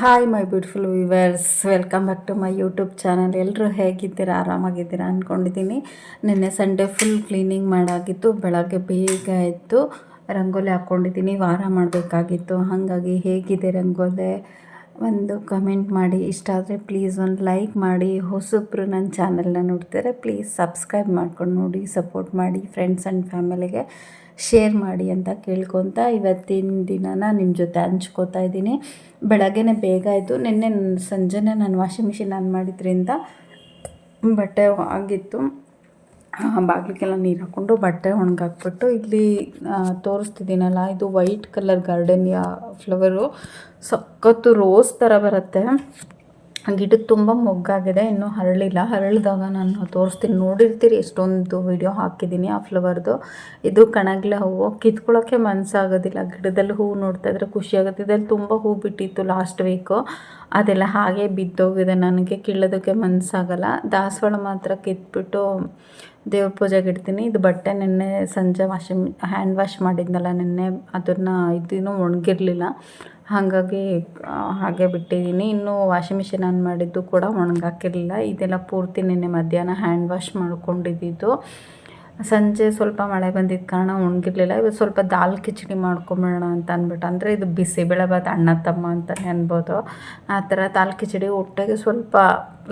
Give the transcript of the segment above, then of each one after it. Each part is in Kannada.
Hi my beautiful viewers, welcome back to my YouTube channel. ಎಲ್ಲರೂ ಹೇಗಿದ್ದೀರಾ? ಆರಾಮಾಗಿದ್ದೀರಾ ಅಂದ್ಕೊಂಡಿದ್ದೀನಿ. ನಿನ್ನೆ ಸಂಡೇ ಫುಲ್ ಕ್ಲೀನಿಂಗ್ ಮಾಡಾಗಿತ್ತು. ಬೆಳಗ್ಗೆ ಬೇಗ ಎದ್ದು ರಂಗೋಲಿ ಹಾಕ್ಕೊಂಡಿದ್ದೀನಿ. ವಾರ ಮಾಡಬೇಕಾಗಿತ್ತು. ಹಾಗಾಗಿ ಹೇಗಿದೆ ರಂಗೋಲಿ ಒಂದು ಕಮೆಂಟ್ ಮಾಡಿ. ಇಷ್ಟ ಆದರೆ ಪ್ಲೀಸ್ ಒಂದು ಲೈಕ್ ಮಾಡಿ. ಹೊಸಬ್ರು ನನ್ನ ಚಾನಲ್ನ ನೋಡ್ತಾರೆ ಪ್ಲೀಸ್ ಸಬ್ಸ್ಕ್ರೈಬ್ ಮಾಡ್ಕೊಂಡು ನೋಡಿ, ಸಪೋರ್ಟ್ ಮಾಡಿ. ಫ್ರೆಂಡ್ಸ್ ಆ್ಯಂಡ್ ಫ್ಯಾಮಿಲಿಗೆ ಶೇರ್ ಮಾಡಿ ಅಂತ ಕೇಳ್ಕೊತ ಇವತ್ತಿನ ದಿನನ ನಿಮ್ಮ ಜೊತೆ ಹಂಚ್ಕೋತಾ ಇದ್ದೀನಿ. ಬೆಳಗ್ಗೆನೇ ಬೇಗ ಆಯಿತು. ನಿನ್ನೆ ಸಂಜೆನೇ ನಾನು ವಾಷಿಂಗ್ ಮಿಷಿನ್ ಆನ್ ಮಾಡಿದ್ರಿಂದ ಬಟ್ಟೆ ಆಗಿತ್ತು. ಬಾಗಿಲಿಗೆಲ್ಲ ನೀರು ಹಾಕ್ಕೊಂಡು ಬಟ್ಟೆ ಒಣಗಾಕ್ಬಿಟ್ಟು ಇಲ್ಲಿ ತೋರಿಸ್ತಿದ್ದೀನಲ್ಲ, ಇದು ವೈಟ್ ಕಲರ್ ಗಾರ್ಡನಿಯಾ ಫ್ಲವರು. ಸಖತ್ತು ರೋಸ್ ಥರ ಬರುತ್ತೆ. ಗಿಡಕ್ಕೆ ತುಂಬ ಮೊಗ್ಗಾಗಿದೆ, ಇನ್ನೂ ಹರಳಿಲ್ಲ. ಹರಳಿದಾಗ ನಾನು ತೋರಿಸ್ತೀನಿ, ನೋಡಿರ್ತೀರಿ. ಎಷ್ಟೊಂದು ವಿಡಿಯೋ ಹಾಕಿದ್ದೀನಿ ಆ ಫ್ಲವರ್ದು. ಇದು ಕಣಗಿಲೆ ಹೂವು. ಕಿತ್ಕೊಳ್ಳೋಕ್ಕೆ ಮನಸ್ಸಾಗೋದಿಲ್ಲ. ಗಿಡದಲ್ಲಿ ಹೂವು ನೋಡ್ತಾ ಇದ್ರೆ ಖುಷಿಯಾಗುತ್ತೆ. ಇದರಲ್ಲಿ ತುಂಬ ಹೂ ಬಿಟ್ಟಿತ್ತು ಲಾಸ್ಟ್ ವೀಕು, ಅದೆಲ್ಲ ಹಾಗೆ ಬಿದ್ದೋಗಿದೆ. ನನಗೆ ಕೀಳೋದಕ್ಕೆ ಮನಸ್ಸಾಗಲ್ಲ. ದಾಸವಾಳ ಮಾತ್ರ ಕಿತ್ಬಿಟ್ಟು ದೇವ್ರ ಪೂಜೆಗೆ ಇಡ್ತೀನಿ. ಇದು ಬಟ್ಟೆ ನಿನ್ನೆ ಸಂಜೆ ಹ್ಯಾಂಡ್ ವಾಶ್ ಮಾಡಿದ್ನಲ್ಲ ನಿನ್ನೆ, ಅದನ್ನು ಇದೂ ಒಣಗಿರಲಿಲ್ಲ, ಹಾಗಾಗಿ ಹಾಗೆ ಬಿಟ್ಟಿದ್ದೀನಿ. ಇನ್ನೂ ವಾಷಿಂಗ್ ಮಿಷಿನ್ ಆನ್ ಮಾಡಿದ್ದು ಕೂಡ ಒಣಗಾಕಿರಲಿಲ್ಲ. ಇದೆಲ್ಲ ಪೂರ್ತಿ ನಿನ್ನೆ ಮಧ್ಯಾಹ್ನ ಹ್ಯಾಂಡ್ ವಾಶ್ ಮಾಡ್ಕೊಂಡಿದ್ದು. ಸಂಜೆ ಸ್ವಲ್ಪ ಮಳೆ ಬಂದಿದ್ದ ಕಾರಣ ಒಣಗಿರಲಿಲ್ಲ. ಇವತ್ತು ಸ್ವಲ್ಪ ದಾಲ್ ಕಿಚಡಿ ಮಾಡ್ಕೊಂಬಿಡೋಣ ಅಂತ ಅಂದ್ಬಿಟ್ಟು, ಅಂದರೆ ಇದು ಬಿಸಿಬೇಳೆಭಾತ್ ಅಣ್ಣ ತಮ್ಮ ಅಂತಲೇ ಅನ್ಬೋದು. ಆ ಥರ ದಾಲ್ ಕಿಚಡಿ ಹೊಟ್ಟೆಗೆ ಸ್ವಲ್ಪ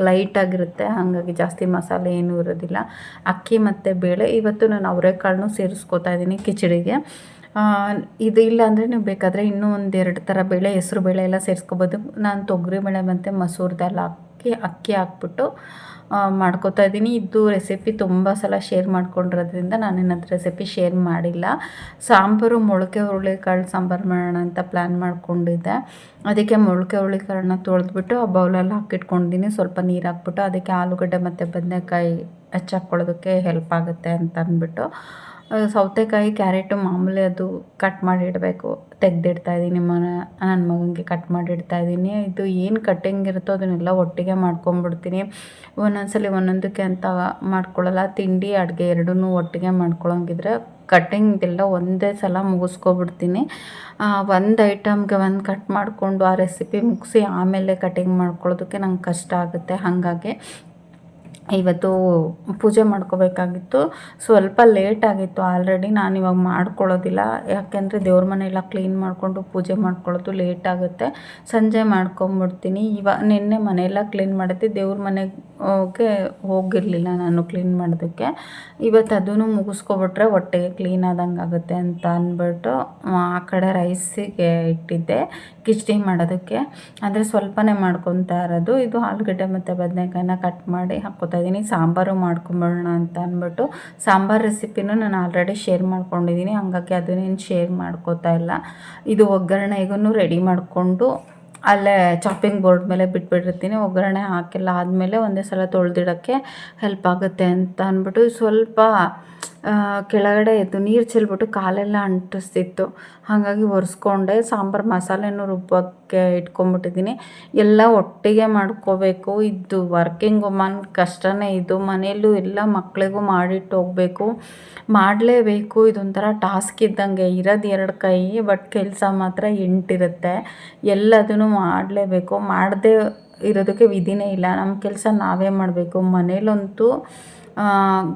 ಲೈಟಾಗಿರುತ್ತೆ, ಹಾಗಾಗಿ ಜಾಸ್ತಿ ಮಸಾಲೆ ಏನೂ ಇರೋದಿಲ್ಲ. ಅಕ್ಕಿ ಮತ್ತು ಬೇಳೆ, ಇವತ್ತು ನಾನು ಅವರೆಕಾಳನ್ನೂ ಸೇರಿಸ್ಕೋತಾ ಇದ್ದೀನಿ ಕಿಚಡಿಗೆ. ಇದು ಇಲ್ಲ ಅಂದರೆ ನೀವು ಬೇಕಾದರೆ ಇನ್ನೂ ಒಂದೆರಡು ಥರ ಬೇಳೆ, ಹೆಸರು ಬೇಳೆ ಎಲ್ಲ ಸೇರಿಸ್ಕೋಬೋದು. ನಾನು ತೊಗರಿಬೇಳೆ ಮತ್ತು ಮಸೂರ್ ದಾಲ್ ಅಕ್ಕಿ ಹಾಕ್ಬಿಟ್ಟು ಮಾಡ್ಕೋತಾ ಇದ್ದೀನಿ. ಇದು ರೆಸಿಪಿ ತುಂಬ ಸಲ ಶೇರ್ ಮಾಡ್ಕೊಂಡಿರೋದ್ರಿಂದ ನಾನೇನದು ರೆಸಿಪಿ ಶೇರ್ ಮಾಡಿಲ್ಲ. ಸಾಂಬಾರು ಮೊಳಕೆ ಹುರುಳಿಕಾಳು ಸಾಂಬಾರು ಮಾಡೋಣ ಅಂತ ಪ್ಲ್ಯಾನ್ ಮಾಡ್ಕೊಂಡಿದ್ದೆ. ಅದಕ್ಕೆ ಮೊಳಕೆ ಹುರುಳಿಕಾಳನ್ನ ತೊಳೆದ್ಬಿಟ್ಟು ಆ ಬೌಲಲ್ಲಿ ಹಾಕಿಟ್ಕೊಂಡಿದ್ದೀನಿ. ಸ್ವಲ್ಪ ನೀರು ಹಾಕ್ಬಿಟ್ಟು ಅದಕ್ಕೆ ಆಲೂಗಡ್ಡೆ ಮತ್ತು ಬದನೆಕಾಯಿ ಹೆಚ್ಚಾಕ್ಕೊಳ್ಳೋದಕ್ಕೆ ಹೆಲ್ಪ್ ಆಗುತ್ತೆ ಅಂತ ಅಂದ್ಬಿಟ್ಟು, ಸೌತೆಕಾಯಿ ಕ್ಯಾರೆಟು ಮಾಮೂಲಿ ಅದು ಕಟ್ ಮಾಡಿ ಇಡಬೇಕು, ತೆಗೆದಿಡ್ತಾಯಿದ್ದೀನಿ. ನನ್ನ ಮಗನಿಗೆ ಕಟ್ ಮಾಡಿ ಇಡ್ತಾಯಿದ್ದೀನಿ. ಇದು ಏನು ಕಟ್ಟಿಂಗ್ ಇರುತ್ತೋ ಅದನ್ನೆಲ್ಲ ಒಟ್ಟಿಗೆ ಮಾಡ್ಕೊಂಬಿಡ್ತೀನಿ. ಒಂದೊಂದ್ಸಲಿ ಒಂದೊಂದಕ್ಕೆ ಅಂತ ಮಾಡ್ಕೊಳ್ಳಲ್ಲ. ತಿಂಡಿ ಅಡುಗೆ ಎರಡೂ ಒಟ್ಟಿಗೆ ಮಾಡ್ಕೊಳ್ಳೋಂಗಿದ್ರೆ ಕಟ್ಟಿಂಗೆಲ್ಲ ಒಂದೇ ಸಲ ಮುಗಿಸ್ಕೊಬಿಡ್ತೀನಿ. ಒಂದು ಐಟಮ್ಗೆ ಒಂದು ಕಟ್ ಮಾಡಿಕೊಂಡು ಆ ರೆಸಿಪಿ ಮುಗಿಸಿ ಆಮೇಲೆ ಕಟ್ಟಿಂಗ್ ಮಾಡ್ಕೊಳ್ಳೋದಕ್ಕೆ ನಂಗೆ ಕಷ್ಟ ಆಗುತ್ತೆ. ಹಾಗಾಗಿ ಇವತ್ತು ಪೂಜೆ ಮಾಡ್ಕೋಬೇಕಾಗಿತ್ತು. ಸ್ವಲ್ಪ ಲೇಟ್ ಆಗಿತ್ತು ಆಲ್ರೆಡಿ. ನಾನು ಇವಾಗ ಮಾಡ್ಕೊಳ್ಳೋದಿಲ್ಲ, ಯಾಕೆಂದರೆ ದೇವ್ರ ಮನೆಯೆಲ್ಲ ಕ್ಲೀನ್ ಮಾಡಿಕೊಂಡು ಪೂಜೆ ಮಾಡ್ಕೊಳ್ಳೋದು ಲೇಟ್ ಆಗುತ್ತೆ. ಸಂಜೆ ಮಾಡ್ಕೊಂಬಿಡ್ತೀನಿ. ನಿನ್ನೆ ಮನೆಯೆಲ್ಲ ಕ್ಲೀನ್ ಮಾಡಿದ್ದೆ, ದೇವ್ರ ಮನೆಗೆ ಹೋಗಿರಲಿಲ್ಲ ನಾನು ಕ್ಲೀನ್ ಮಾಡೋದಕ್ಕೆ. ಇವತ್ತು ಅದನ್ನು ಮುಗಿಸ್ಕೊಬಿಟ್ರೆ ಹೊಟ್ಟೆಗೆ ಕ್ಲೀನ್ ಆದಂಗೆ ಆಗುತ್ತೆ ಅಂತ ಅಂದ್ಬಿಟ್ಟು ಆ ಕಡೆ ರೈಸಿಗೆ ಇಟ್ಟಿದ್ದೆ ಕಿಚಡಿ ಮಾಡೋದಕ್ಕೆ. ಅಂದರೆ ಸ್ವಲ್ಪನೇ ಮಾಡ್ಕೊತಾ ಇರೋದು. ಇದು ಆಲೂಗಡ್ಡೆ ಮತ್ತು ಬದನೆಕಾಯಿನ ಕಟ್ ಮಾಡಿ ಹಾಕ್ಕೊತಾ ಇದ್ದೀನಿ. ಸಾಂಬಾರು ಮಾಡ್ಕೊಂಬಿಡೋಣ ಅಂತ ಅಂದ್ಬಿಟ್ಟು, ಸಾಂಬಾರು ರೆಸಿಪಿನೂ ನಾನು ಆಲ್ರೆಡಿ ಶೇರ್ ಮಾಡ್ಕೊಂಡಿದ್ದೀನಿ, ಹಾಗಾಗಿ ಅದನ್ನೇನು ಶೇರ್ ಮಾಡ್ಕೋತಾ ಇಲ್ಲ. ಇದು ಒಗ್ಗರಣೆಗೂ ರೆಡಿ ಮಾಡಿಕೊಂಡು ಅಲ್ಲೇ ಚಾಪಿಂಗ್ ಬೋರ್ಡ್ ಮೇಲೆ ಬಿಟ್ಬಿಟ್ಟಿರ್ತೀನಿ. ಒಗ್ಗರಣೆ ಹಾಕೆಲ್ಲ ಆದಮೇಲೆ ಒಂದೇ ಸಲ ತೊಳೆದಿಡೋಕ್ಕೆ ಹೆಲ್ಪ್ ಆಗುತ್ತೆ ಅಂತ ಅಂದ್ಬಿಟ್ಟು ಸ್ವಲ್ಪ ಕೆಳಗಡೆ ಎದ್ದು ನೀರು ಚೆಲ್ಬಿಟ್ಟು ಕಾಲೆಲ್ಲ ಅಂಟಿಸ್ತಿತ್ತು, ಹಾಗಾಗಿ ಒರೆಸ್ಕೊಂಡೆ. ಸಾಂಬಾರು ಮಸಾಲೆನೂ ರುಬ್ಬಕ್ಕೆ ಇಟ್ಕೊಂಬಿಟ್ಟಿದ್ದೀನಿ. ಎಲ್ಲ ಒಟ್ಟಿಗೆ ಮಾಡ್ಕೋಬೇಕು. ಇದು ವರ್ಕಿಂಗ್ ವುಮನ್ ಕಷ್ಟನೇ ಇದು. ಮನೆಯಲ್ಲೂ ಎಲ್ಲ ಮಕ್ಕಳಿಗೂ ಮಾಡಿಟ್ಟು ಹೋಗಬೇಕು, ಮಾಡಲೇಬೇಕು. ಇದೊಂಥರ ಟಾಸ್ಕ್ ಇದ್ದಂಗೆ. ಇರೋದು 2 ಕೈ, ಬಟ್ ಕೆಲಸ ಮಾತ್ರ 8 ಇರುತ್ತೆ. ಎಲ್ಲದನ್ನು ಮಾಡಲೇಬೇಕು. ಮಾಡದೇ ಇರೋದಕ್ಕೆ ವಿಧಿನೇ ಇಲ್ಲ. ನಮ್ಮ ಕೆಲಸ ನಾವೇ ಮಾಡಬೇಕು. ಮನೇಲಂತೂ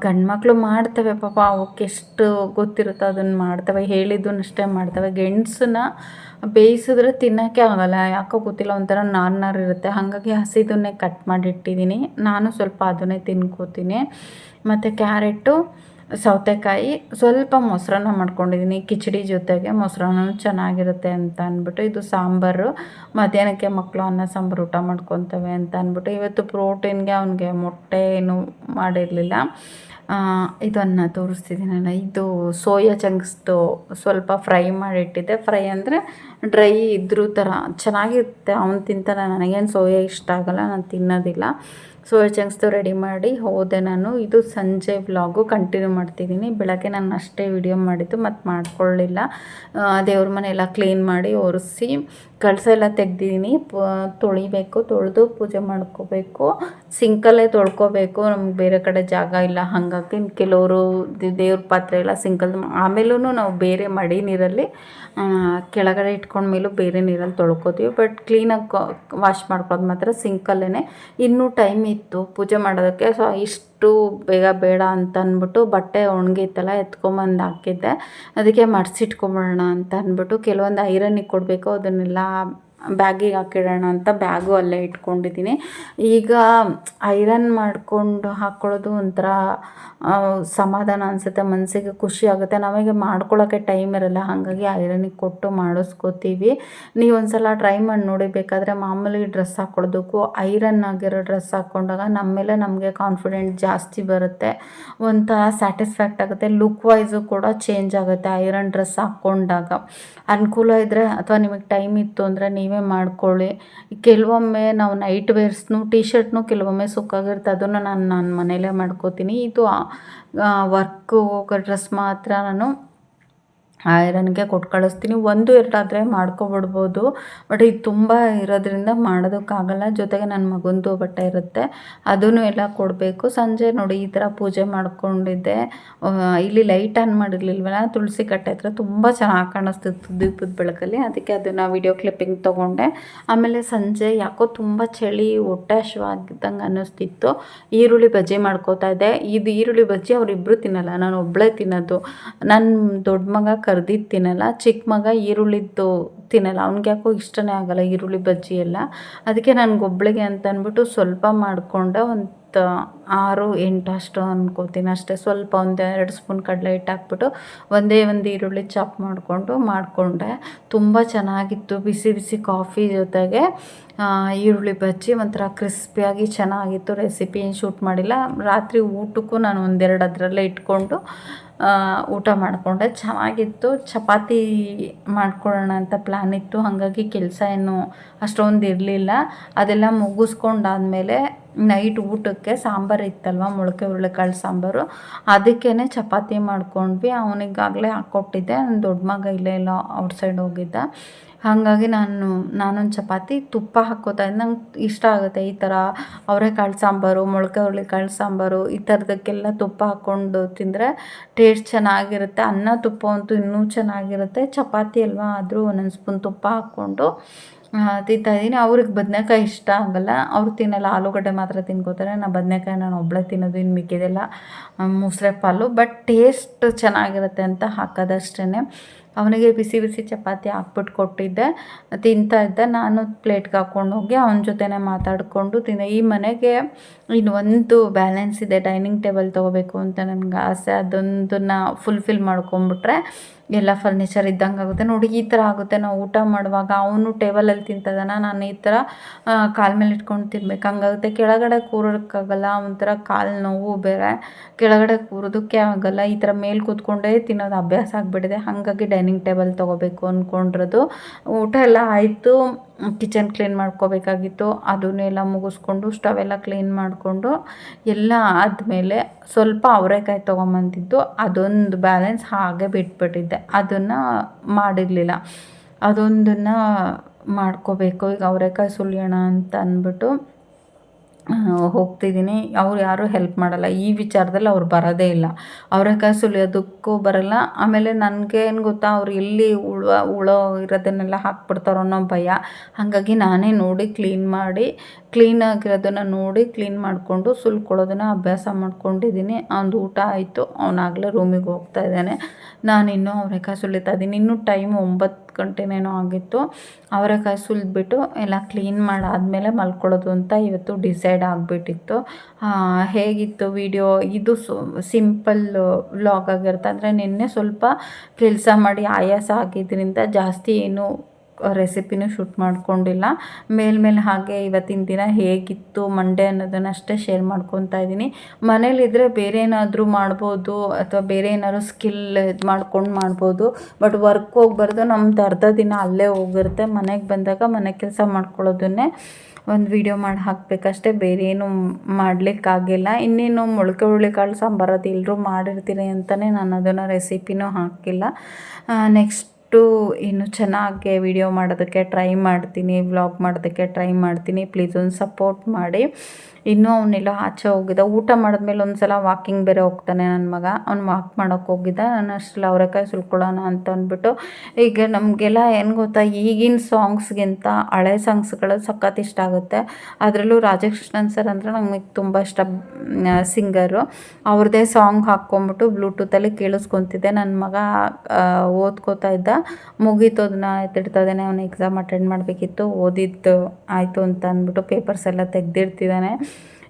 ಗಂಡ್ಮಕ್ಳು ಮಾಡ್ತವೆ ಪಾಪ, ಅವಕ್ಕೆ ಎಷ್ಟು ಗೊತ್ತಿರುತ್ತೋ ಅದನ್ನು ಮಾಡ್ತವೆ, ಹೇಳಿದ್ದನ್ನಷ್ಟೇ ಮಾಡ್ತವೆ. ಗೆಣಸನ್ನ ಬೇಯಿಸಿದ್ರೆ ತಿನ್ನೋಕ್ಕೆ ಆಗೋಲ್ಲ, ಯಾಕೋ ಗೊತ್ತಿಲ್ಲ, ಒಂಥರ ನಾರು ಇರುತ್ತೆ. ಹಾಗಾಗಿ ಹಸಿದನ್ನೇ ಕಟ್ ಮಾಡಿಟ್ಟಿದ್ದೀನಿ. ನಾನು ಸ್ವಲ್ಪ ಅದನ್ನೇ ತಿನ್ಕೋತೀನಿ. ಮತ್ತು ಕ್ಯಾರೆಟು, ಸೌತೆಕಾಯಿ, ಸ್ವಲ್ಪ ಮೊಸರನ್ನ ಮಾಡ್ಕೊಂಡಿದ್ದೀನಿ ಕಿಚಡಿ ಜೊತೆಗೆ. ಮೊಸರನ್ನ ಚೆನ್ನಾಗಿರುತ್ತೆ ಅಂತ ಅಂದ್ಬಿಟ್ಟು. ಇದು ಸಾಂಬಾರು ಮಧ್ಯಾಹ್ನಕ್ಕೆ ಮಕ್ಕಳು ಅನ್ನ ಸಾಂಬಾರು ಊಟ ಮಾಡ್ಕೊತವೆ ಅಂತ ಅಂದ್ಬಿಟ್ಟು. ಇವತ್ತು ಪ್ರೋಟೀನ್ಗೆ ಅವನಿಗೆ ಮೊಟ್ಟೆ ಏನು ಮಾಡಿರಲಿಲ್ಲ. ಇದನ್ನು ತೋರಿಸ್ತಿದ್ದೀನಲ್ಲ, ಇದು ಸೋಯಾ ಚಂಕ್ಸ್ದು ಸ್ವಲ್ಪ ಫ್ರೈ ಮಾಡಿಟ್ಟಿದ್ದೆ. ಫ್ರೈ ಅಂದರೆ ಡ್ರೈ ಇದ್ರೂ ಥರ ಚೆನ್ನಾಗಿರುತ್ತೆ. ಅವ್ನು ತಿಂತಾನೆ, ನನಗೇನು ಸೋಯಾ ಇಷ್ಟ ಆಗೋಲ್ಲ, ನಾನು ತಿನ್ನೋದಿಲ್ಲ. ಸೋಯಾ ಚಂಕ್ಸ್ದು ರೆಡಿ ಮಾಡಿ ಹೋದೆ ನಾನು. ಇದು ಸಂಜೆ ವ್ಲಾಗು ಕಂಟಿನ್ಯೂ ಮಾಡ್ತಿದ್ದೀನಿ. ಬೆಳಗ್ಗೆ ನಾನು ಅಷ್ಟೇ ವಿಡಿಯೋ ಮಾಡಿದ್ದು, ಮತ್ತು ಮಾಡ್ಕೊಳ್ಳಿಲ್ಲ. ದೇವ್ರ ಮನೆ ಎಲ್ಲ ಕ್ಲೀನ್ ಮಾಡಿ ಒರೆಸಿ ಕಳಸ ಎಲ್ಲ ತೆಗ್ದಿದ್ದೀನಿ. ತೊಳಿಬೇಕು, ತೊಳೆದು ಪೂಜೆ ಮಾಡ್ಕೋಬೇಕು. ಸಿಂಕಲ್ಲೇ ತೊಳ್ಕೊಬೇಕು, ನಮ್ಗೆ ಬೇರೆ ಕಡೆ ಜಾಗ ಇಲ್ಲ. ಹಾಗಾಗಿ ಕೆಲವರು ದೇವ್ರ ಪಾತ್ರೆ ಎಲ್ಲ ಸಿಂಕಲ್ಲಿ, ಆಮೇಲೂ ನಾವು ಬೇರೆ ಮಡಿ ನೀರಲ್ಲಿ ಕೆಳಗಡೆ ಇಟ್ಕೊಂಡ್ಮೇಲೂ ಬೇರೆ ನೀರಲ್ಲಿ ತೊಳ್ಕೊತೀವಿ. ಬಟ್ ಕ್ಲೀನಾಗಿ ವಾಶ್ ಮಾಡ್ಕೊಳ್ಳೋದು ಮಾತ್ರ ಸಿಂಕಲ್ಲೇ. ಇನ್ನೂ ಟೈಮ್ ಇತ್ತು ಪೂಜೆ ಮಾಡೋದಕ್ಕೆ, ಸೊ ಇಷ್ಟು ಬೇಗ ಬೇಡ ಅಂತ ಅಂದ್ಬಿಟ್ಟು ಬಟ್ಟೆ ಒಣಗಿತ್ತಲ್ಲ ಎತ್ಕೊಂಬಂದು ಹಾಕಿದ್ದೆ. ಅದಕ್ಕೆ ಮಡಿಸಿಟ್ಕೊಂಬಿಡೋಣ ಅಂತ ಅಂದ್ಬಿಟ್ಟು ಕೆಲವೊಂದು ಐರನ್ನಿಗೆ ಕೊಡಬೇಕು, ಅದನ್ನೆಲ್ಲ ಬ್ಯಾಗಿಗೆ ಹಾಕಿಡೋಣ ಅಂತ ಬ್ಯಾಗು ಅಲ್ಲೇ ಇಟ್ಕೊಂಡಿದ್ದೀನಿ. ಈಗ ಐರನ್ ಮಾಡಿಕೊಂಡು ಹಾಕ್ಕೊಳ್ಳೋದು ಒಂಥರ ಸಮಾಧಾನ ಅನಿಸುತ್ತೆ, ಮನಸ್ಸಿಗೆ ಖುಷಿ ಆಗುತ್ತೆ. ನಮಗೆ ಮಾಡ್ಕೊಳ್ಳೋಕ್ಕೆ ಟೈಮ್ ಇರಲ್ಲ, ಹಾಗಾಗಿ ಐರನಿಗೆ ಕೊಟ್ಟು ಮಾಡಿಸ್ಕೋತೀವಿ. ನೀವು ಒಂದು ಸಲ ಟ್ರೈ ಮಾಡಿ ನೋಡಿ. ಬೇಕಾದರೆ ಮಾಮೂಲಿ ಡ್ರೆಸ್ ಹಾಕ್ಕೊಳ್ಳೋದಕ್ಕೂ ಐರನ್ ಆಗಿರೋ ಡ್ರೆಸ್ ಹಾಕ್ಕೊಂಡಾಗ ನಮ್ಮ ಮೇಲೆ ನಮಗೆ ಕಾನ್ಫಿಡೆಂಟ್ ಜಾಸ್ತಿ ಬರುತ್ತೆ, ಒಂಥರ ಸ್ಯಾಟಿಸ್ಫ್ಯಾಕ್ಟ್ ಆಗುತ್ತೆ. ಲುಕ್ ವೈಸು ಕೂಡ ಚೇಂಜ್ ಆಗುತ್ತೆ ಐರನ್ ಡ್ರೆಸ್ ಹಾಕ್ಕೊಂಡಾಗ. ಅನುಕೂಲ ಇದ್ದರೆ ಅಥವಾ ನಿಮಗೆ ಟೈಮ್ ಇತ್ತು ಅಂದರೆ ನೀವೇ ಮಾಡ್ಕೊಳ್ಳಿ. ಕೆಲವೊಮ್ಮೆ ನಾವು ನೈಟ್ ವೇರ್ಸ್ನು ಟೀ ಶರ್ಟ್ನು ಕೆಲವೊಮ್ಮೆ ಸುಕ್ಕಾಗಿರುತ್ತೆ, ಅದನ್ನು ನಾನು ಮನೇಲೇ ಮಾಡ್ಕೋತೀನಿ. ಇದು ವರ್ಕ್ ಹೋಗೋ ಡ್ರೆಸ್ ಮಾತ್ರ ನಾನು ಐರನ್ಗೆ ಕೊಟ್ಟು ಕಳಿಸ್ತೀನಿ. 1-2 ಆದರೆ ಮಾಡ್ಕೊಬಿಡ್ಬೋದು, ಬಟ್ ಇದು ತುಂಬ ಇರೋದ್ರಿಂದ ಮಾಡೋದಕ್ಕಾಗಲ್ಲ. ಜೊತೆಗೆ ನನ್ನ ಮಗಂದು ಬಟ್ಟೆ ಇರುತ್ತೆ, ಅದೂ ಎಲ್ಲ ಕೊಡಬೇಕು. ಸಂಜೆ ನೋಡಿ ಈ ಥರ ಪೂಜೆ ಮಾಡ್ಕೊಂಡಿದ್ದೆ. ಇಲ್ಲಿ ಲೈಟ್ ಆನ್ ಮಾಡಿರಲಿಲ್ವಲ್ಲ, ತುಳಸಿ ಕಟ್ಟೆ ಹತ್ರ ತುಂಬ ಚೆನ್ನಾಗಿ ಕಾಣಿಸ್ತಿತ್ತು ದೀಪದ ಬೆಳಕಲ್ಲಿ, ಅದಕ್ಕೆ ಅದನ್ನು ವಿಡಿಯೋ ಕ್ಲಿಪ್ಪಿಂಗ್ ತೊಗೊಂಡೆ. ಆಮೇಲೆ ಸಂಜೆ ಯಾಕೋ ತುಂಬ ಚಳಿ, ಹೊಟ್ಟೆ ಹಸಿವಾಗಿದ್ದಂಗೆ ಅನ್ನಿಸ್ತಿತ್ತು. ಈರುಳ್ಳಿ ಬಜ್ಜಿ ಮಾಡ್ಕೋತಾ ಇದ್ದೆ. ಇದು ಈರುಳ್ಳಿ ಬಜ್ಜಿ ಅವರಿಬ್ಬರು ತಿನ್ನಲ್ಲ, ನಾನು ಒಬ್ಬಳೇ ತಿನ್ನೋದು. ನನ್ನ ದೊಡ್ಡ ಮಗ ಕರ್ದಿದ್ದು ತಿನ್ನಲ್ಲ, ಚಿಕ್ಕ ಮಗ ಈರುಳ್ಳಿದ್ದು ತಿನ್ನಲ್ಲ, ಅವ್ನಿಗೆ ಯಾಕೋ ಇಷ್ಟನೇ ಆಗಲ್ಲ ಈರುಳ್ಳಿ ಬಜ್ಜಿ ಎಲ್ಲ. ಅದಕ್ಕೆ ನನಗೊಬ್ಳಿಗೆ ಅಂತ ಅಂದ್ಬಿಟ್ಟು ಸ್ವಲ್ಪ ಮಾಡಿಕೊಂಡೆ, ಒಂದು 6-8 ಅಷ್ಟು ಅನ್ಕೋತೀನಿ ಅಷ್ಟೇ. ಸ್ವಲ್ಪ 1-2 ಸ್ಪೂನ್ ಕಡಲೆ ಹಿಟ್ಟು ಹಾಕ್ಬಿಟ್ಟು ಒಂದೇ ಒಂದು ಈರುಳ್ಳಿ ಚಾಪ್ ಮಾಡಿಕೊಂಡೆ. ತುಂಬ ಚೆನ್ನಾಗಿತ್ತು. ಬಿಸಿ ಬಿಸಿ ಕಾಫಿ ಜೊತೆಗೆ ಈರುಳ್ಳಿ ಬಜ್ಜಿ ಒಂಥರ ಕ್ರಿಸ್ಪಿಯಾಗಿ ಚೆನ್ನಾಗಿತ್ತು. ರೆಸಿಪಿ ಏನು ಶೂಟ್ ಮಾಡಿಲ್ಲ. ರಾತ್ರಿ ಊಟಕ್ಕೂ ನಾನು 1-2 ಅದರಲ್ಲೇ ಇಟ್ಕೊಂಡು ಊಟ ಮಾಡಿಕೊಂಡೆ. ಚೆನ್ನಾಗಿತ್ತು. ಚಪಾತಿ ಮಾಡ್ಕೊಳ್ಳೋಣ ಅಂತ ಪ್ಲ್ಯಾನ್ ಇತ್ತು, ಹಾಗಾಗಿ ಕೆಲಸ ಏನು ಅಷ್ಟೊಂದು ಇರಲಿಲ್ಲ. ಅದೆಲ್ಲ ಮುಗಿಸ್ಕೊಂಡಾದ್ಮೇಲೆ ನೈಟ್ ಊಟಕ್ಕೆ ಸಾಂಬಾರು ಇತ್ತಲ್ವ, ಮೊಳಕೆ ಹುರುಳಿಕಾಳು ಸಾಂಬಾರು, ಅದಕ್ಕೇ ಚಪಾತಿ ಮಾಡ್ಕೊಂಡ್ವಿ. ಅವನಿಗಾಗಲೇ ಹಾಕ್ಕೊಟ್ಟಿದ್ದೆ. ನನ್ನ ದೊಡ್ಡ ಮಗ ಇಲ್ಲೇ ಇಲ್ಲ, ಔಟ್ಸೈಡ್ ಹೋಗಿದ್ದ. ಹಾಗಾಗಿ ನಾನೊಂದು ಚಪಾತಿ ತುಪ್ಪ ಹಾಕ್ಕೋತಾ ಇದ್ದೆ. ನಂಗೆ ಇಷ್ಟ ಆಗುತ್ತೆ ಈ ಥರ ಅವರೆಕಾಳು ಸಾಂಬಾರು, ಮೊಳಕೆ ಹುರುಳಿಕಾಳು ಸಾಂಬಾರು, ಈ ಥರದಕ್ಕೆಲ್ಲ ತುಪ್ಪ ಹಾಕ್ಕೊಂಡು ತಿಂದರೆ ಟೇಸ್ಟ್ ಚೆನ್ನಾಗಿರುತ್ತೆ. ಅನ್ನ ತುಪ್ಪ ಅಂತೂ ಇನ್ನೂ ಚೆನ್ನಾಗಿರುತ್ತೆ. ಚಪಾತಿ ಅಲ್ವಾ, ಆದರೂ ಒಂದೊಂದು ಸ್ಪೂನ್ ತುಪ್ಪ ಹಾಕ್ಕೊಂಡು ತಿಂತಾಯಿದ್ದೀನಿ. ಅವ್ರಿಗೆ ಬದನೇಕಾಯಿ ಇಷ್ಟ ಆಗಲ್ಲ, ಅವ್ರು ತಿನ್ನಲ್ಲ, ಆಲೂಗಡ್ಡೆ ಮಾತ್ರ ತಿನ್ಕೋತಾರೆ. ಬದನೇಕಾಯಿ ನಾನು ಒಬ್ಬಳೇ ತಿನ್ನೋದು, ಇನ್ನು ಮಿಕ್ಕಿದೆಲ್ಲ ಮೊಸರೆ ಪಾಲು. ಬಟ್ ಟೇಸ್ಟ್ ಚೆನ್ನಾಗಿರುತ್ತೆ ಅಂತ ಹಾಕೋದಷ್ಟೇ. ಅವನಿಗೆ ಬಿಸಿ ಬಿಸಿ ಚಪಾತಿ ಹಾಕ್ಬಿಟ್ಟು ಕೊಟ್ಟಿದ್ದೆ, ತಿಂತಾಯಿದ್ದೆ. ನಾನು ಪ್ಲೇಟ್ಗೆ ಹಾಕ್ಕೊಂಡು ಹೋಗಿ ಅವನ ಜೊತೆನೇ ಮಾತಾಡಿಕೊಂಡು ತಿಂದೆ. ಈ ಮನೆಗೆ ಇನ್ನೊಂದು ಬ್ಯಾಲೆನ್ಸ್ ಇದೆ, ಡೈನಿಂಗ್ ಟೇಬಲ್ ತೊಗೋಬೇಕು ಅಂತ ನನಗೆ ಆಸೆ. ಅದೊಂದನ್ನು ಫುಲ್ಫಿಲ್ ಮಾಡ್ಕೊಂಬಿಟ್ರೆ ಎಲ್ಲ ಫರ್ನಿಚರ್ ಇದ್ದಂಗೆ ಆಗುತ್ತೆ. ನೋಡಿ ಈ ಥರ ಆಗುತ್ತೆ, ನಾವು ಊಟ ಮಾಡುವಾಗ ಅವನು ಟೇಬಲಲ್ಲಿ ತಿಂತದಾನ, ನಾನು ಈ ಥರ ಕಾಲ ಮೇಲೆ ಇಟ್ಕೊಂಡು ತಿನ್ಬೇಕು, ಹಂಗಾಗುತ್ತೆ. ಕೆಳಗಡೆ ಕೂರೋಕ್ಕಾಗಲ್ಲ, ಒಂಥರ ಕಾಲು ನೋವು ಬೇರೆ, ಕೆಳಗಡೆ ಕೂರೋದಕ್ಕೆ ಆಗಲ್ಲ. ಈ ಥರ ಮೇಲೆ ಕೂತ್ಕೊಂಡೇ ತಿನ್ನೋದು ಅಭ್ಯಾಸ ಆಗಿಬಿಟ್ಟಿದೆ, ಹಾಗಾಗಿ ಡೈನಿಂಗ್ ಟೇಬಲ್ ತೊಗೋಬೇಕು ಅಂದ್ಕೊಂಡಿರೋದು. ಊಟ ಎಲ್ಲ ಆಯಿತು. ಕಿಚನ್ ಕ್ಲೀನ್ ಮಾಡ್ಕೋಬೇಕಾಗಿತ್ತು, ಅದನ್ನೆಲ್ಲ ಎಲ್ಲ ಮುಗಿಸ್ಕೊಂಡು ಸ್ಟವ್ ಎಲ್ಲ ಕ್ಲೀನ್ ಮಾಡಿಕೊಂಡು ಎಲ್ಲ ಆದಮೇಲೆ ಸ್ವಲ್ಪ ಅವರೆಕಾಯಿ ತೊಗೊಂಬಂದಿದ್ದು, ಅದೊಂದು ಬ್ಯಾಲೆನ್ಸ್ ಹಾಗೆ ಬಿಟ್ಬಿಟ್ಟಿದ್ದೆ, ಅದನ್ನು ಮಾಡಿರಲಿಲ್ಲ. ಅದೊಂದನ್ನು ಮಾಡ್ಕೋಬೇಕು. ಈಗ ಅವರೆಕಾಯಿ ಸುಲಿಯೋಣ ಅಂತ ಅಂದ್ಬಿಟ್ಟು ಹೋಗ್ತಿದ್ದೀನಿ. ಅವ್ರು ಯಾರೂ ಹೆಲ್ಪ್ ಮಾಡಲ್ಲ ಈ ವಿಚಾರದಲ್ಲಿ, ಅವ್ರು ಬರೋದೇ ಇಲ್ಲ. ಅವರೆಕಾಯಿ ಸುಲಿಯೋದಕ್ಕೂ ಬರಲ್ಲ. ಆಮೇಲೆ ನನಗೆ ಏನು ಗೊತ್ತಾ, ಅವ್ರು ಎಲ್ಲಿ ಹುಳ ಇರೋದನ್ನೆಲ್ಲ ಹಾಕ್ಬಿಡ್ತಾರೋ ಅನ್ನೋ ಭಯ. ಹಾಗಾಗಿ ನಾನೇ ನೋಡಿ ಕ್ಲೀನಾಗಿರೋದನ್ನು ನೋಡಿ ಕ್ಲೀನ್ ಮಾಡಿಕೊಂಡು ಸುಲ್ಕೊಳ್ಳೋದನ್ನು ಅಭ್ಯಾಸ ಮಾಡ್ಕೊಂಡಿದ್ದೀನಿ. ಅವ್ನದು ಊಟ ಆಯಿತು, ಅವನಾಗಲೇ ರೂಮಿಗೆ ಹೋಗ್ತಾ ಇದ್ದಾನೆ. ನಾನಿನ್ನೂ ಅವರೆಕಾಯಿ ಸುಲಿತಾ ಇದ್ದೀನಿ. ಇನ್ನೂ ಟೈಮ್ 9 ಗಂಟೆನೇನೋ ಆಗಿತ್ತು. ಅವರೆಕಾಯಿ ಸುಲಿದ್ಬಿಟ್ಟು ಎಲ್ಲ ಕ್ಲೀನ್ ಮಾಡಾದಮೇಲೆ ಮಲ್ಕೊಳ್ಳೋದು ಅಂತ ಇವತ್ತು ಡಿಸೈಡ್ ಆಗಿಬಿಟ್ಟಿತ್ತು. ಹೇಗಿತ್ತು ವಿಡಿಯೋ? ಇದು ಸಿಂಪಲ್ ವ್ಲಾಗ್ ಆಗಿರುತ್ತೆ. ಅಂದರೆ ನಿನ್ನೆ ಸ್ವಲ್ಪ ಕೆಲಸ ಮಾಡಿ ಆಯಾಸ ಆಗಿದ್ದರಿಂದ ಜಾಸ್ತಿ ಏನು ರೆಸಿಪಿನೂ ಶೂಟ್ ಮಾಡ್ಕೊಂಡಿಲ್ಲ. ಮೇಲ್ಮೇಲೆ ಹಾಗೆ ಇವತ್ತಿನ ದಿನ ಹೇಗಿತ್ತು ಮಂಡೇ ಅನ್ನೋದನ್ನು ಅಷ್ಟೇ ಶೇರ್ ಮಾಡ್ಕೊತಾ ಇದ್ದೀನಿ. ಮನೇಲಿದ್ದರೆ ಬೇರೆ ಏನಾದರೂ ಮಾಡ್ಬೋದು, ಅಥವಾ ಬೇರೆ ಏನಾದ್ರು ಸ್ಕಿಲ್ ಇದು ಮಾಡ್ಬೋದು. ಬಟ್ ವರ್ಕ್ ಹೋಗ್ಬಾರ್ದು, ನಮ್ದು ಅರ್ಧ ದಿನ ಅಲ್ಲೇ ಹೋಗಿರುತ್ತೆ. ಮನೆಗೆ ಬಂದಾಗ ಮನೆ ಕೆಲಸ ಮಾಡ್ಕೊಳ್ಳೋದನ್ನೇ ಒಂದು ವಿಡಿಯೋ ಮಾಡಿ ಹಾಕಬೇಕಷ್ಟೇ, ಬೇರೆ ಏನು ಮಾಡಲಿಕ್ಕಾಗಿಲ್ಲ. ಇನ್ನೇನು ಮೊಳಕೆ ಹುರುಳಿಕಾಳು ಸಾಂಬಾರು ಅದು ಎಲ್ಲರೂ ಮಾಡಿರ್ತೀರಿ ಅಂತಲೇ ನಾನು ಅದನ್ನು ರೆಸಿಪಿನೂ ಹಾಕಿಲ್ಲ. ನೆಕ್ಸ್ಟ್ ಇನ್ನು ಚೆನ್ನಾಗಿ ವಿಡಿಯೋ ಮಾಡೋದಕ್ಕೆ ಟ್ರೈ ಮಾಡ್ತೀನಿ, ವ್ಲಾಗ್ ಮಾಡೋದಕ್ಕೆ ಟ್ರೈ ಮಾಡ್ತೀನಿ. ಪ್ಲೀಸ್ ಒಂದು ಸಪೋರ್ಟ್ ಮಾಡಿ. ಇನ್ನೂ ಅವನ್ನೆಲ್ಲ ಆಚೆ ಹೋಗಿದ್ದ, ಊಟ ಮಾಡಿದ್ಮೇಲೆ ಒಂದು ಸಲ ವಾಕಿಂಗ್ ಬೇರೆ ಹೋಗ್ತಾನೆ ನನ್ನ ಮಗ. ಅವ್ನು ವಾಕ್ ಮಾಡೋಕ್ಕೆ ಹೋಗಿದ್ದ. ನಾನು ಅಷ್ಟರಲ್ಲಿ ಅವರೆಕಾಯಿ ಸುಲ್ಕೊಳ್ಳೋಣ ಅಂತ ಅಂದ್ಬಿಟ್ಟು, ಈಗ ನಮಗೆಲ್ಲ ಏನು ಗೊತ್ತಾ, ಈಗಿನ ಸಾಂಗ್ಸ್ಗಿಂತ ಹಳೆ ಸಾಂಗ್ಸ್ಗಳು ಸಖತ್ ಇಷ್ಟ ಆಗುತ್ತೆ. ಅದರಲ್ಲೂ ರಾಜಕೃಷ್ಣನ್ ಸರ್ ಅಂದರೆ ನಮಗೆ ತುಂಬ ಇಷ್ಟ, ಸಿಂಗರು. ಅವ್ರದ್ದೇ ಸಾಂಗ್ ಹಾಕ್ಕೊಂಬಿಟ್ಟು ಬ್ಲೂಟೂತಲ್ಲಿ ಕೇಳಿಸ್ಕೊತಿದ್ದೆ. ನನ್ನ ಮಗ ಓದ್ಕೋತಾ ಇದ್ದ, ಮುಗೀತು ಅದನ್ನ ಎತ್ತಿಡ್ತಾ ಇದ್ದಾನೆ. ಅವನು ಎಕ್ಸಾಮ್ ಅಟೆಂಡ್ ಮಾಡಬೇಕಿತ್ತು, ಓದಿದ್ದು ಆಯಿತು ಅಂತ ಅಂದ್ಬಿಟ್ಟು ಪೇಪರ್ಸ್ ಎಲ್ಲ ತೆಗೆದಿಡ್ತಿದ್ದಾನೆ.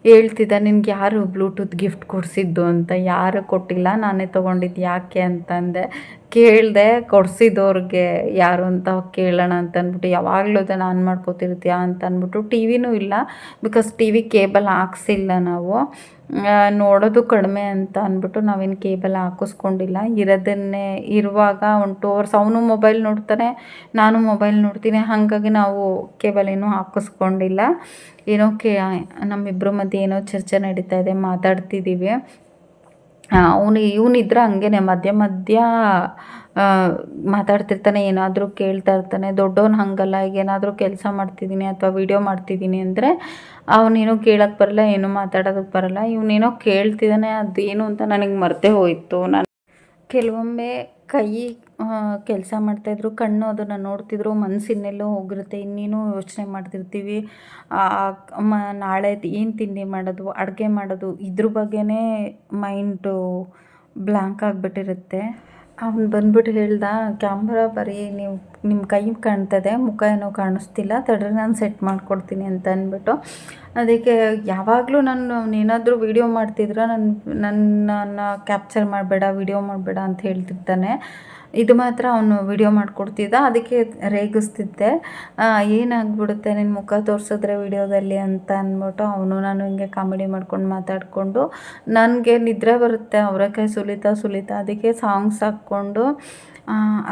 ಹೇಳ್ತಿದ್ದ, ನಿನ್ಗೆ ಯಾರು ಬ್ಲೂಟೂತ್ ಗಿಫ್ಟ್ ಕೊಡಿಸಿದ್ದು ಅಂತ. ಯಾರು ಕೊಟ್ಟಿಲ್ಲ, ನಾನೇ ತೊಗೊಂಡಿದ್ದು. ಯಾಕೆ ಅಂತಂದೆ. ಕೇಳಿದೆ ಕೊಡಿಸಿದವ್ರಿಗೆ ಯಾರು ಅಂತ ಕೇಳೋಣ ಅಂತ ಅಂದ್ಬಿಟ್ಟು. ಯಾವಾಗಲೂ ಅದನ್ನು ಆನ್ ಮಾಡ್ಕೋತಿರ್ತೀಯಾ ಅಂತ ಅಂದ್ಬಿಟ್ಟು. ಟಿ ವಿನೂ ಇಲ್ಲ, ಬಿಕಾಸ್ ಟಿ ವಿ ಕೇಬಲ್ ಹಾಕ್ಸಿಲ್ಲ ನಾವು, ನೋಡೋದು ಕಡಿಮೆ ಅಂತ ಅಂದ್ಬಿಟ್ಟು ನಾವೇನು ಕೇಬಲ್ ಹಾಕಿಸ್ಕೊಂಡಿಲ್ಲ. ಇರೋದನ್ನೇ ಇರುವಾಗ ಒಂದು 2 hours ಅವನು ಮೊಬೈಲ್ ನೋಡ್ತಾನೆ, ನಾನು ಮೊಬೈಲ್ ನೋಡ್ತೀನಿ. ಹಾಗಾಗಿ ನಾವು ಕೇಬಲ್ ಏನೂ ಹಾಕಿಸ್ಕೊಂಡಿಲ್ಲ. ಏನೋ ನಮ್ಮಿಬ್ಬರ ಮಧ್ಯೆ ಏನೋ ಚರ್ಚೆ ನಡೀತಾ ಇದೆ, ಮಾತಾಡ್ತಿದ್ದೀವಿ. ಇವನಿದ್ರೆ ಹಂಗೇನೆ ಮಧ್ಯ ಮಾತಾಡ್ತಿರ್ತಾನೆ, ಏನಾದರೂ ಕೇಳ್ತಾ ಇರ್ತಾನೆ. ದೊಡ್ಡವನು ಹಾಗಲ್ಲ. ಈಗ ಏನಾದರೂ ಕೆಲಸ ಮಾಡ್ತಿದ್ದೀನಿ ಅಥವಾ ವೀಡಿಯೋ ಮಾಡ್ತಿದ್ದೀನಿ ಅಂದರೆ ಅವನೇನೋ ಕೇಳೋಕ್ಕೆ ಬರಲ್ಲ, ಏನೂ ಮಾತಾಡೋದಕ್ಕೆ ಬರಲ್ಲ. ಇವನೇನೋ ಕೇಳ್ತಿದ್ದಾನೆ, ಅದೇನು ಅಂತ ನನಗೆ ಮರ್ತೇ ಹೋಯಿತು. ನಾನು ಕೆಲವೊಮ್ಮೆ ಕೈ ಕೆಲಸ ಮಾಡ್ತಾಯಿದ್ರು, ಕಣ್ಣು ಅದನ್ನು ನೋಡ್ತಿದ್ರು, ಮನಸ್ಸಿನೆಲ್ಲೋ ಹೋಗಿರುತ್ತೆ. ಇನ್ನೇನೋ ಯೋಚನೆ ಮಾಡ್ತಿರ್ತೀವಿ. ನಾಳೆ ಏನು ತಿಂಡಿ ಮಾಡೋದು, ಅಡುಗೆ ಮಾಡೋದು, ಇದ್ರ ಬಗ್ಗೆನೇ ಮೈಂಡು ಬ್ಲ್ಯಾಂಕ್ ಆಗಿಬಿಟ್ಟಿರುತ್ತೆ. ಅವ್ನು ಬಂದ್ಬಿಟ್ಟು ಹೇಳ್ದ, ಕ್ಯಾಮ್ರಾ ಬರೀ ನಿಮ್ಮ ಕೈ ಕಾಣ್ತದೆ, ಮುಖ ಏನೋ ಕಾಣಿಸ್ತಿಲ್ಲ, ತಡ್ರಿ ನಾನು ಸೆಟ್ ಮಾಡಿಕೊಡ್ತೀನಿ ಅಂತ ಅಂದ್ಬಿಟ್ಟು. ಅದಕ್ಕೆ ಯಾವಾಗಲೂ ನಾನು ಏನಾದರೂ ವೀಡಿಯೋ ಮಾಡ್ತಿದ್ರೆ ನನ್ನನ್ನು ಕ್ಯಾಪ್ಚರ್ ಮಾಡಬೇಡ, ವೀಡಿಯೋ ಮಾಡಬೇಡ ಅಂತ ಹೇಳ್ತಿರ್ತಾನೆ. ಇದು ಮಾತ್ರ ಅವನು ವೀಡಿಯೋ ಮಾಡಿಕೊಡ್ತಿದ್ದ. ಅದಕ್ಕೆ ರೇಗಿಸ್ತಿದ್ದೆ, ಏನಾಗ್ಬಿಡುತ್ತೆ ನಿನ್ನ ಮುಖ ತೋರಿಸಿದ್ರೆ ವೀಡಿಯೋದಲ್ಲಿ ಅಂತ ಅಂದ್ಬಿಟ್ಟು. ನಾನು ಹಿಂಗೆ ಕಾಮಿಡಿ ಮಾಡ್ಕೊಂಡು ಮಾತಾಡಿಕೊಂಡು, ನನಗೆ ನಿದ್ರೆ ಬರುತ್ತೆ ಅವರೆಕಾಯಿ ಸುಲಿತಾ. ಅದಕ್ಕೆ ಸಾಂಗ್ಸ್ ಹಾಕ್ಕೊಂಡು,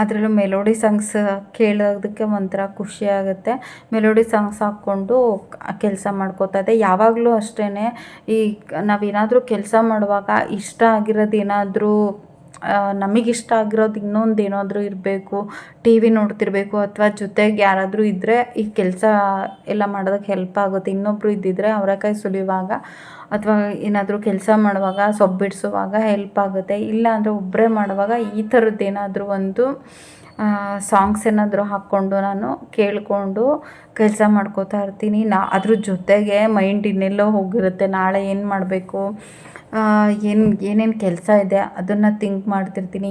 ಅದರಲ್ಲೂ ಮೆಲೋಡಿ ಸಾಂಗ್ಸ್ ಕೇಳೋದಕ್ಕೆ ಒಂಥರ ಖುಷಿ ಆಗುತ್ತೆ. ಮೆಲೋಡಿ ಸಾಂಗ್ಸ್ ಹಾಕ್ಕೊಂಡು ಕೆಲಸ ಮಾಡ್ಕೋತಾ ಇದ್ದೆ. ಯಾವಾಗಲೂ ಅಷ್ಟೇ, ಈ ನಾವೇನಾದರೂ ಕೆಲಸ ಮಾಡುವಾಗ ಇಷ್ಟ ಆಗಿರೋದು ಏನಾದರೂ, ನಮಗಿಷ್ಟ ಆಗಿರೋದು ಇನ್ನೊಂದು ಏನಾದರೂ ಇರಬೇಕು, ಟಿ ವಿ ನೋಡ್ತಿರಬೇಕು, ಅಥವಾ ಜೊತೆಗೆ ಯಾರಾದರೂ ಇದ್ದರೆ ಈ ಕೆಲಸ ಎಲ್ಲ ಮಾಡೋದಕ್ಕೆ ಹೆಲ್ಪ್ ಆಗುತ್ತೆ. ಇನ್ನೊಬ್ಬರು ಇದ್ದಿದ್ದರೆ ಅವರೆಕಾಯಿ ಸುಲಿಯುವಾಗ ಅಥವಾ ಏನಾದರೂ ಕೆಲಸ ಮಾಡುವಾಗ, ಸೊಪ್ಪು ಬಿಡಿಸುವಾಗ ಹೆಲ್ಪ್ ಆಗುತ್ತೆ. ಇಲ್ಲ ಅಂದರೆ ಒಬ್ಬರೇ ಮಾಡುವಾಗ ಈ ಥರದ್ದು ಏನಾದರೂ ಒಂದು ಸಾಂಗ್ಸ್ ಏನಾದರೂ ಹಾಕ್ಕೊಂಡು ನಾನು ಕೇಳಿಕೊಂಡು ಕೆಲಸ ಮಾಡ್ಕೋತಾ ಇರ್ತೀನಿ. ಅದ್ರ ಜೊತೆಗೆ ಮೈಂಡ್ ಇನ್ನೆಲ್ಲೋ ಹೋಗಿರುತ್ತೆ. ನಾಳೆ ಏನು ಮಾಡಬೇಕು, ಏನೇನು ಕೆಲಸ ಇದೆ ಅದನ್ನು ಥಿಂಕ್ ಮಾಡ್ತಿರ್ತೀನಿ.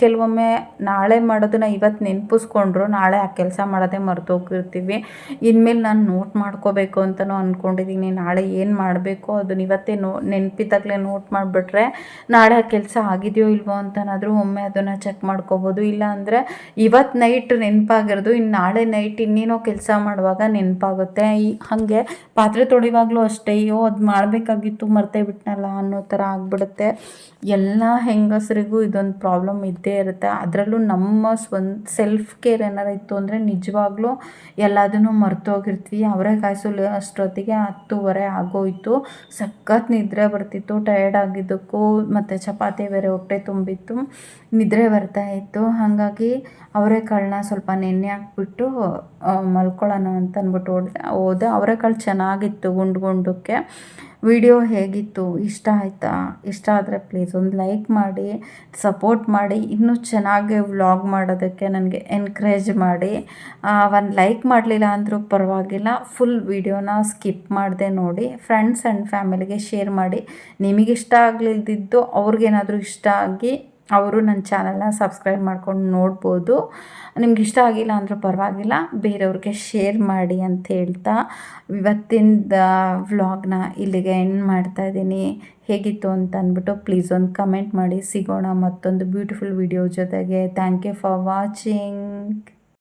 ಕೆಲವೊಮ್ಮೆ ನಾಳೆ ಮಾಡೋದನ್ನ ಇವತ್ತು ನೆನಪಿಸ್ಕೊಂಡ್ರು ನಾಳೆ ಆ ಕೆಲಸ ಮಾಡೋದೇ ಮರ್ತೋಗಿರ್ತೀವಿ. ಇನ್ಮೇಲೆ ನಾನು ನೋಟ್ ಮಾಡ್ಕೋಬೇಕು ಅಂತಲೂ ಅಂದ್ಕೊಂಡಿದ್ದೀನಿ. ನಾಳೆ ಏನು ಮಾಡಬೇಕು ಅದನ್ನ ಇವತ್ತೇ ನೆನಪಿದ್ದಾಗಲೇ ನೋಟ್ ಮಾಡಿಬಿಟ್ರೆ ನಾಳೆ ಆ ಕೆಲಸ ಆಗಿದೆಯೋ ಇಲ್ವೋ ಅಂತನಾದರೂ ಒಮ್ಮೆ ಅದನ್ನು ಚೆಕ್ ಮಾಡ್ಕೋಬೋದು. ಇಲ್ಲ ಅಂದರೆ ಇವತ್ತು ನೈಟ್ ನೆನಪಾಗಿರೋದು ಇನ್ನು ನಾಳೆ ನೈಟ್ ಇನ್ನೇನೋ ಕೆಲಸ ಮಾಡುವಾಗ ನೆನಪಾಗುತ್ತೆ. ಹಾಗೆ ಪಾತ್ರೆ ತೊಳೆಯುವಾಗಲೂ ಅಷ್ಟೇ, ಅಯ್ಯೋ ಅದು ಮಾಡಬೇಕಾಗಿತ್ತು ಮರ್ತೇ ಬಿಟ್ನಲ್ಲ ಅನ್ನೋ ಥರ ಆಗಿಬಿಡುತ್ತೆ. ಎಲ್ಲ ಹೆಂಗಸರಿಗೂ ಇದೊಂದು ಪ್ರಾಬ್ಲಮ್ ಇದ್ದೇ ಇರುತ್ತೆ. ಅದರಲ್ಲೂ ನಮ್ಮ ಸೆಲ್ಫ್ ಕೇರ್ ಏನಾರು ಇತ್ತು ಅಂದರೆ ನಿಜವಾಗ್ಲೂ ಎಲ್ಲದನ್ನು ಮರ್ತೋಗಿರ್ತೀವಿ. ಅವರೆಕಾಯಿ ಸುಲಿಯೋ ಅಷ್ಟೊತ್ತಿಗೆ 10:30 ಆಗೋಯಿತು. ಸಖತ್ ನಿದ್ರೆ ಬರ್ತಿತ್ತು, ಟಯರ್ಡ್ ಆಗಿದ್ದಕ್ಕೂ, ಮತ್ತು ಚಪಾತಿ ಬೇರೆ ಹೊಟ್ಟೆ ತುಂಬಿತ್ತು, ನಿದ್ರೆ ಬರ್ತಾಯಿತ್ತು. ಹಾಗಾಗಿ ಅವರೆಕಾಳನ್ನ ಸ್ವಲ್ಪ ನೆನೆ ಹಾಕ್ಬಿಟ್ಟು ಮಲ್ಕೊಳ್ಳೋಣ ಅಂತ ಅಂದ್ಬಿಟ್ಟು ಹೋದೆ. ಅವರೆಕಾಳು ಚೆನ್ನಾಗಿತ್ತು, ಗುಂಡಕ್ಕೆ. ವಿಡಿಯೋ ಹೇಗಿತ್ತು, ಇಷ್ಟ ಆಯಿತಾ? ಇಷ್ಟ ಆದರೆ ಪ್ಲೀಸ್ ಒಂದು ಲೈಕ್ ಮಾಡಿ, ಸಪೋರ್ಟ್ ಮಾಡಿ. ಇನ್ನೂ ಚೆನ್ನಾಗಿ ವ್ಲಾಗ್ ಮಾಡೋದಕ್ಕೆ ನನಗೆ ಎನ್ಕರೇಜ್ ಮಾಡಿ. ಒಂದು ಲೈಕ್ ಮಾಡಲಿಲ್ಲ ಅಂದರೂ ಪರವಾಗಿಲ್ಲ, ಫುಲ್ ವಿಡಿಯೋನ ಸ್ಕಿಪ್ ಮಾಡದೆ ನೋಡಿ. ಫ್ರೆಂಡ್ಸ್ ಆ್ಯಂಡ್ ಫ್ಯಾಮಿಲಿಗೆ ಶೇರ್ ಮಾಡಿ. ನಿಮಗಿಷ್ಟ ಆಗಲಿಲ್ದಿದ್ದು ಅವ್ರಿಗೇನಾದರೂ ಇಷ್ಟ ಆಗಿ ಅವರು ನನ್ನ ಚಾನಲ್ನ ಸಬ್ಸ್ಕ್ರೈಬ್ ಮಾಡ್ಕೊಂಡು ನೋಡ್ಬೋದು. ನಿಮ್ಗೆ ಇಷ್ಟ ಆಗಿಲ್ಲ ಅಂದರೂ ಪರವಾಗಿಲ್ಲ, ಬೇರೆಯವ್ರಿಗೆ ಶೇರ್ ಮಾಡಿ ಅಂತ ಹೇಳ್ತಾ ಇವತ್ತಿನ ವ್ಲಾಗ್ನ ಇಲ್ಲಿಗೆ ಎಂಡ್ ಮಾಡ್ತಾಯಿದ್ದೀನಿ. ಹೇಗಿತ್ತು ಅಂತ ಅಂದ್ಬಿಟ್ಟು ಪ್ಲೀಸ್ ಒಂದು ಕಮೆಂಟ್ ಮಾಡಿ. ಸಿಗೋಣ ಮತ್ತೊಂದು ಬ್ಯೂಟಿಫುಲ್ ವಿಡಿಯೋ ಜೊತೆಗೆ. Thank you for watching.